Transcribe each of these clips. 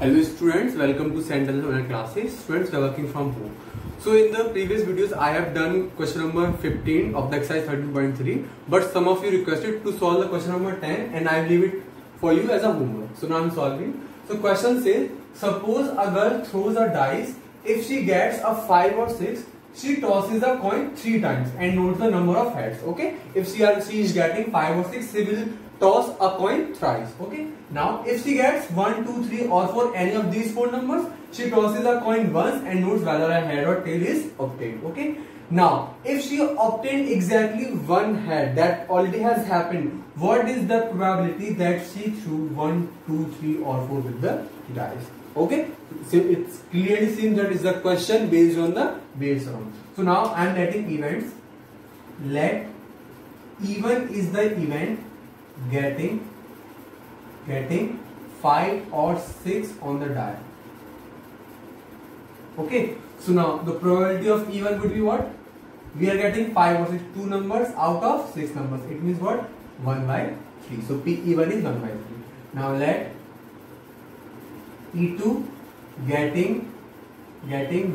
Hello students, welcome to St. Online classes. Students, we are working from home. So in the previous videos, I have done question number 15 of the exercise 13.3, but some of you requested to solve the question number 10 and I leave it for you as a homework. So now I am solving. So question says, suppose a girl throws a dice. If she gets a 5 or 6, she tosses a coin 3 times and notes the number of heads. Okay, if she is getting 5 or 6, she will toss a coin thrice. Okay, now if she gets 1, 2, 3 or 4, any of these 4 numbers, she tosses a coin once and notes whether a head or tail is obtained. Okay, now if she obtained exactly one head, that already has happened, what is the probability that she threw 1, 2, 3 or 4 with the dice? Okay, so it's clearly seen that is the question based on the base round. So now I am letting events. Let even is the event getting 5 or 6 on the die. Okay, so now the probability of even would be what? We are getting 5 or 6, 2 numbers out of 6 numbers. It means what? 1 by 3. So P even is 1 by 3. Now let E2 getting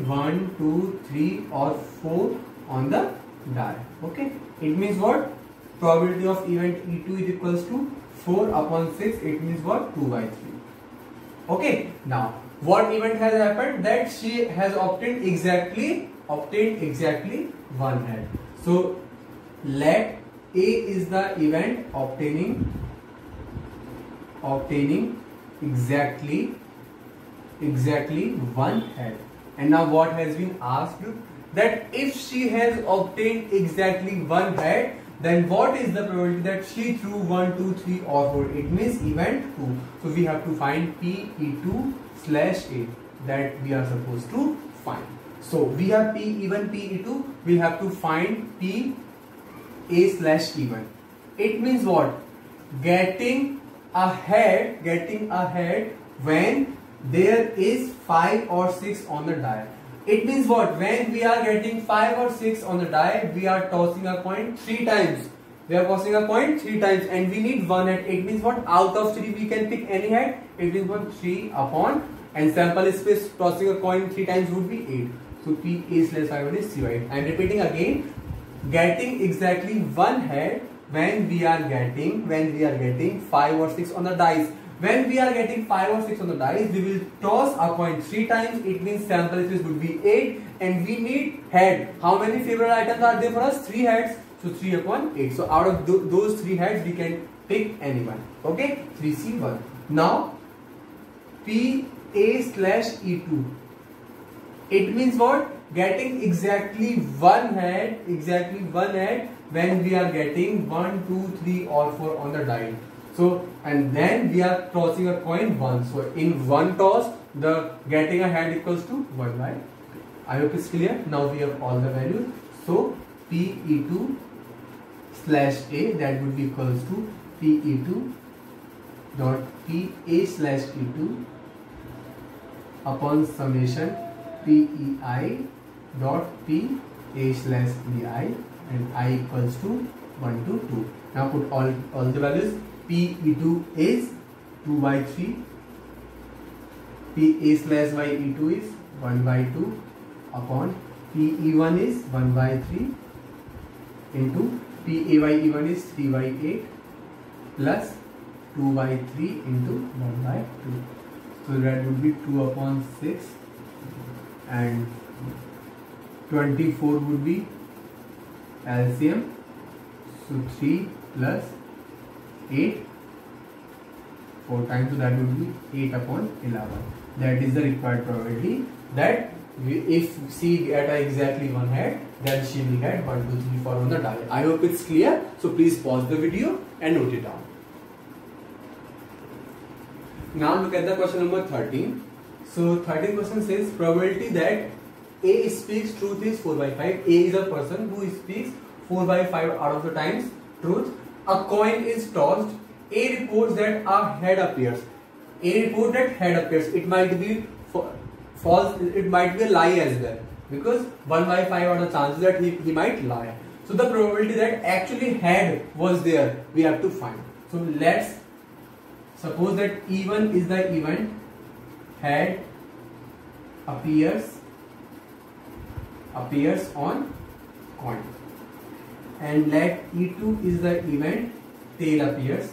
1, 2, 3 or 4 on the die. Okay, it means what? Probability of event E2 is equals to 4 upon 6. It means what? 2 by 3. Okay, now what event has happened? That she has obtained exactly one head. So let A is the event obtaining exactly one head. And now what has been asked? That if she has obtained exactly one head, then what is the probability that she threw 1, 2, 3 or 4? It means event 2. So we have to find P_E2/A that we are supposed to find. So we have P even P_E2. We have to find P_A/even. It means what? Getting ahead when there is 5 or 6 on the die. It means what? When we are getting 5 or 6 on the die, we are tossing a coin 3 times. And we need one head. It means what? Out of 3 we can pick any head. It means what? 3 upon, and sample space tossing a coin 3 times would be 8. So P_A/5 is 3 by 8. I am repeating again. Getting exactly one head when we are getting 5 or 6 on the dice. When we are getting 5 or 6 on the dice, we will toss a coin 3 times. It means sample space would be 8 and we need head. How many favorite items are there for us? 3 heads. So 3 upon 8. So out of those 3 heads, we can pick anyone. Okay, 3C1. Now P_A/E2. It means what? Getting exactly one head when we are getting 1, 2, 3 or 4 on the die. So, and then we are tossing a coin once. So in one toss, the getting a head equals to 1 by 3. I hope it's clear. Now we have all the values. So P_E2/A, that would be equals to P_E2 dot P_A/E2 upon summation P_EI dot P_A/EI, and I equals to 1 to 2. Now put all the values. P_E2 is 2 by 3. P_A/E2 is 1 by 2 upon P_E1 is 1 by 3 into P_A/E1 is 3 by 8 plus 2 by 3 into 1 by 2. So that would be 2 upon 6 and 24 would be LCM. So 3 plus 8 4 times, so that would be 8 upon 11. That is the required probability that if she get exactly one head, then she will get 1, 2, 3, 4 on the die. I hope it's clear. So please pause the video and note it down. Now look at the question number 13. So 13 question says probability that A speaks truth is 4 by 5. A is a person who speaks 4 by 5 out of the times truth. A coin is tossed. A reports that a head appears. It might be false. It might be a lie as well, because 1 by 5 are the chances that he might lie. So the probability that actually head was there, we have to find. So let's suppose that E1 is the event head appears on coin, and let E2 is the event tail appears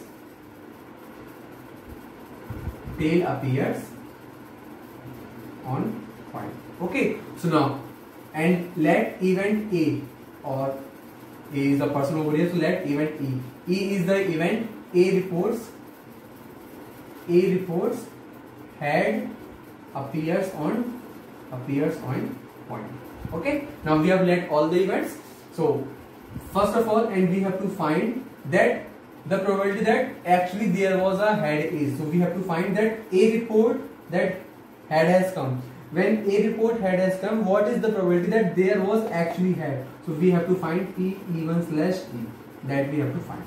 on coin. Okay, so now, and let event A, or A is the person over here, so let event E is the event A reports head appears on coin. Okay, now we have let all the events. So first of all, and we have to find that the probability that actually there was a head is. So we have to find that A report that head has come. When A report head has come, what is the probability that there was actually head? So we have to find P_E, that we have to find.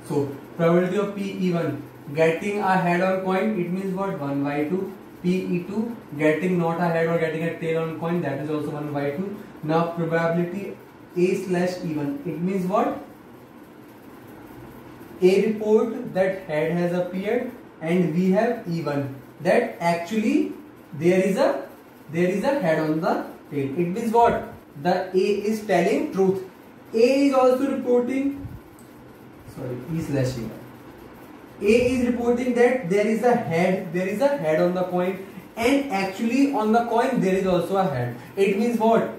So probability of P_E getting a head on coin, it means what? 1/2. P_E2 getting not a head or getting a tail on coin, that is also 1/2. Now probability A/E1, it means what? A report that head has appeared, and we have E1 that actually there is a head on the tail. It means what? The A is telling truth. A is also reporting, E/E1. A is reporting that there is a head on the coin, and actually on the coin there is also a head. It means what?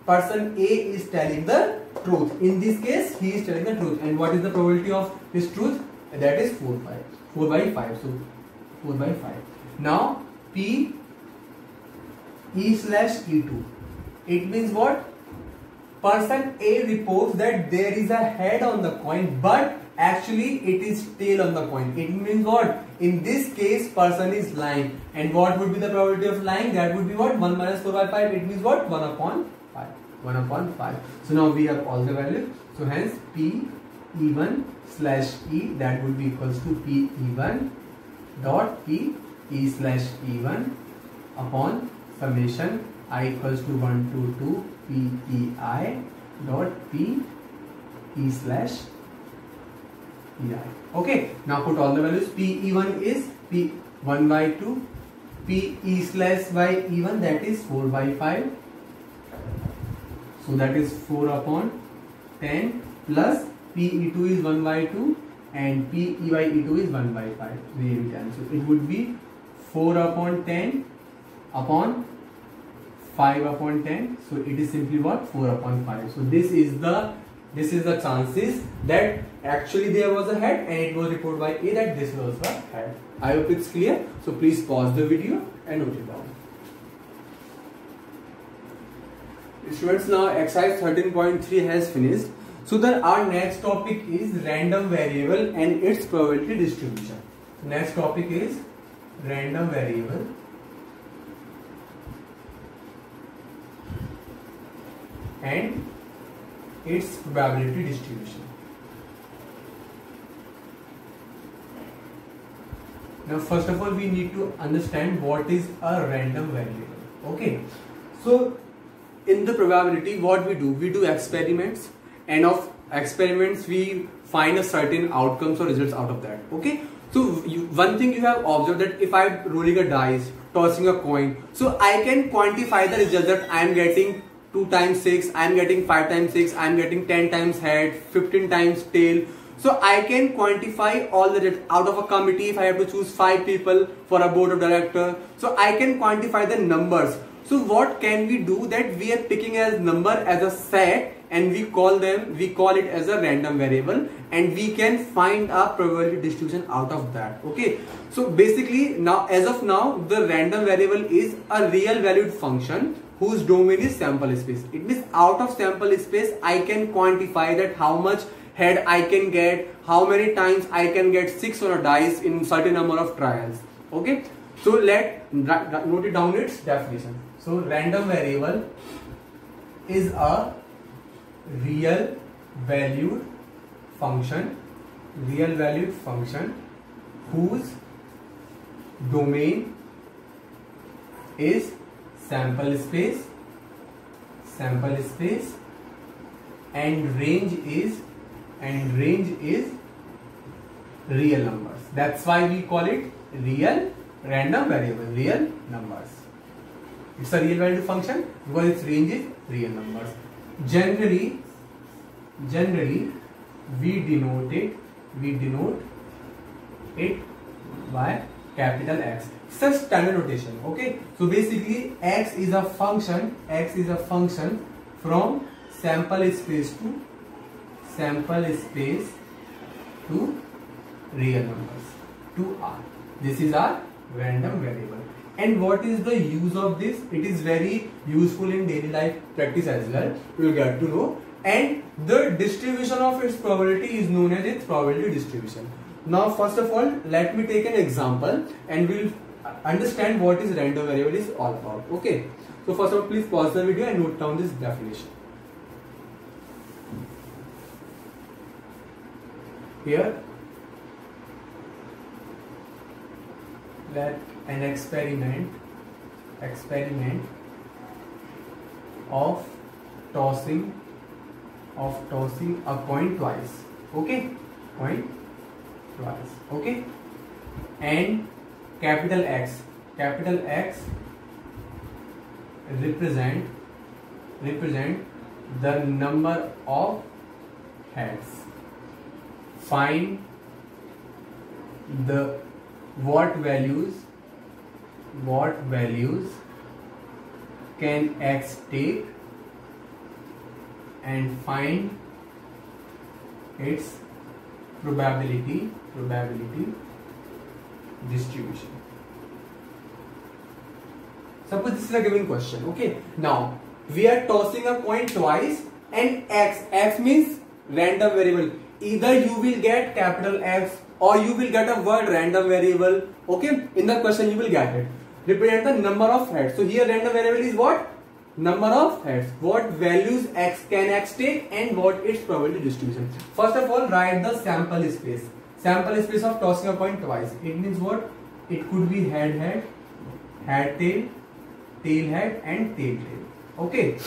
Person A is telling the truth. In this case, he is telling the truth. And what is the probability of his truth? That is 4/5. So 4/5. Now P_E/E2. It means what? Person A reports that there is a head on the coin, but actually it is tail on the coin. It means what? In this case, person is lying. And what would be the probability of lying? That would be what? 1 minus 4/5. It means what? 1/5. 1/5. So now we have all the values. So hence P_E1/E, that would be equals to P_E1 dot P_E/E1 upon summation I equals to 1 to 2 P_E_I dot P_E/E_I. Okay, now put all the values. P_E1 is P1/2, P_E/E1, that is 4/5. So that is 4/10 plus P_E2 is 1/2 and P_E/E2 is 1/5. So it would be 4/10 upon 5/10. So it is simply what? 4/5. So this is the chances that actually there was a head, and it was reported by A that this was a head. I hope it's clear. So please pause the video and note it down. Students, now exercise 13.3 has finished. So then our next topic is random variable and its probability distribution. Next topic is random variable and its probability distribution. Now first of all, we need to understand what is a random variable. Okay, so in the probability, what we do experiments, and of experiments we find a certain outcomes or results out of that. Okay, so one thing you have observed, that if I'm rolling a dice, tossing a coin, so I can quantify the result that I am getting 2 times 6, I am getting 5 times 6, I am getting 10 times head, 15 times tail. So I can quantify all the results out of a committee. If I have to choose 5 people for a board of directors, so I can quantify the numbers. So what can we do? That we are picking as number as a set, and we call it as a random variable, and we can find a probability distribution out of that. Okay, so basically now, as of now, the random variable is a real valued function whose domain is sample space. It means out of sample space I can quantify that how much head I can get, how many times I can get 6 on a dice in certain number of trials. Okay, so let note it down its definition. So random variable is a real valued function whose domain is sample space and range is real numbers. That's why we call it real random variable, real numbers. It's a real value function because its range is real numbers. Generally we denote it by capital X. It's a standard notation. Okay, so basically X is a function from sample space to real numbers to R. This is our random variable. And what is the use of this? It is very useful in daily life practice as well. You will get to know. And the distribution of its probability is known as its probability distribution. Now first of all, let me take an example and we'll understand what is random variable is all about. Okay. So first of all, please pause the video and note down this definition. Here, that an experiment of tossing a coin twice. Okay, coin twice. Okay, and capital X represent the number of heads. Find the what values can X take and find its probability distribution. Suppose this is a given question. Okay, now we are tossing a coin twice and X means random variable. Either you will get capital X or you will get a word random variable. Okay, in the question you will get it. Represent the number of heads. So here random variable is what? Number of heads. What values can X take and what its probability distribution. First of all, write the sample space. Sample space of tossing a coin twice. It means what? It could be head tail, tail head and tail tail. Okay.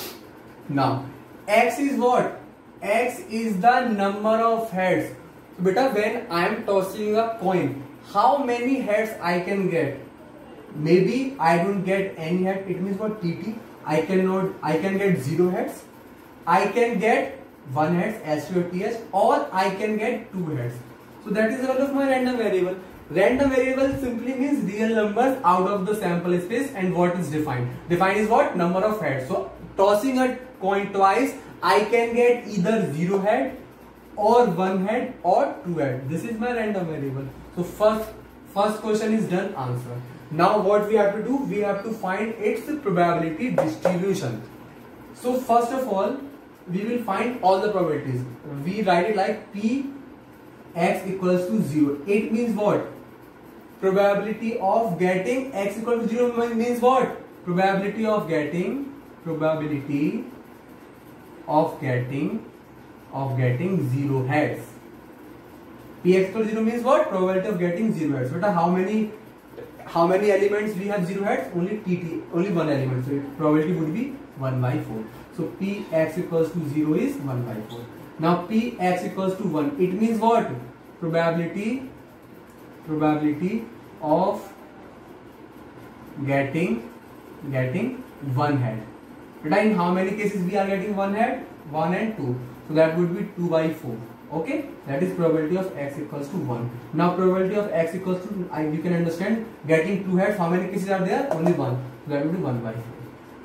Now X is what? X is the number of heads. So beta, when I am tossing a coin, how many heads I can get? Maybe I don't get any head. It means what? TT. I can get 0 heads. I can get 1 head, ST or TS, or I can get 2 heads. So that is the value of my random variable. Random variable simply means real numbers out of the sample space, and what is defined? Defined is what? Number of heads. So tossing a coin twice, I can get either 0 head or 1 head or 2 head. This is my random variable. So first question is done, answer. Now what we have to do? We have to find its probability distribution. So first of all, we will find all the probabilities. We write it like P X equals to 0. It means what? Probability of getting X equal to 0 means what? Probability of getting 0 heads. Px equal to 0 means what? Probability of getting 0 heads. But how many elements we have 0 heads? Only TT, only one element. So probability would be 1 by 4. So Px equals to 0 is 1 by 4. Now Px equals to 1. It means what? Probability of getting 1 head. But in how many cases we are getting 1 head? 1 and 2. So that would be 2 by 4. Okay, that is probability of X equals to 1. Now probability of X equals to, you can understand, getting 2 heads, how many cases are there? Only 1. So that would be 1 by 4.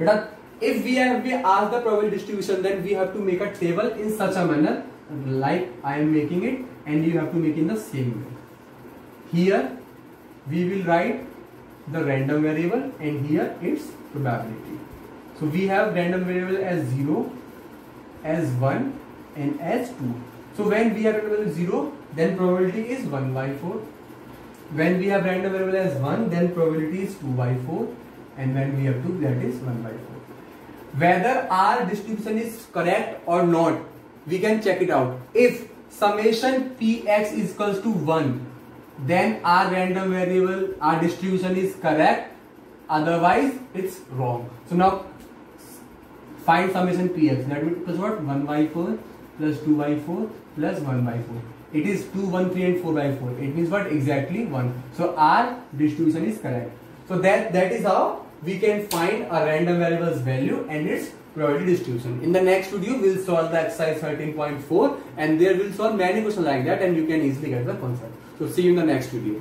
But if we ask the probability distribution, then we have to make a table in such a manner like I am making it, and you have to make in the same way. Here we will write the random variable and here its probability. So we have random variable as 0, as 1 and as 2. So when we have random variable 0, then probability is 1 by 4. When we have random variable as 1, then probability is 2 by 4. And when we have 2, that is 1 by 4. Whether our distribution is correct or not, we can check it out. If summation Px is equals to 1, then our random variable, our distribution is correct. Otherwise, it's wrong. So now find summation Px. That means what? 1 by 4 plus 2 by 4 plus 1 by 4. It is 2, 1, 3 and 4 by 4. It means what? Exactly 1. So our distribution is correct. So that is how we can find a random variable's value and its probability distribution. In the next video, we'll solve the exercise 13.4 and there will solve many questions like that and you can easily get the concept. So see you in the next video.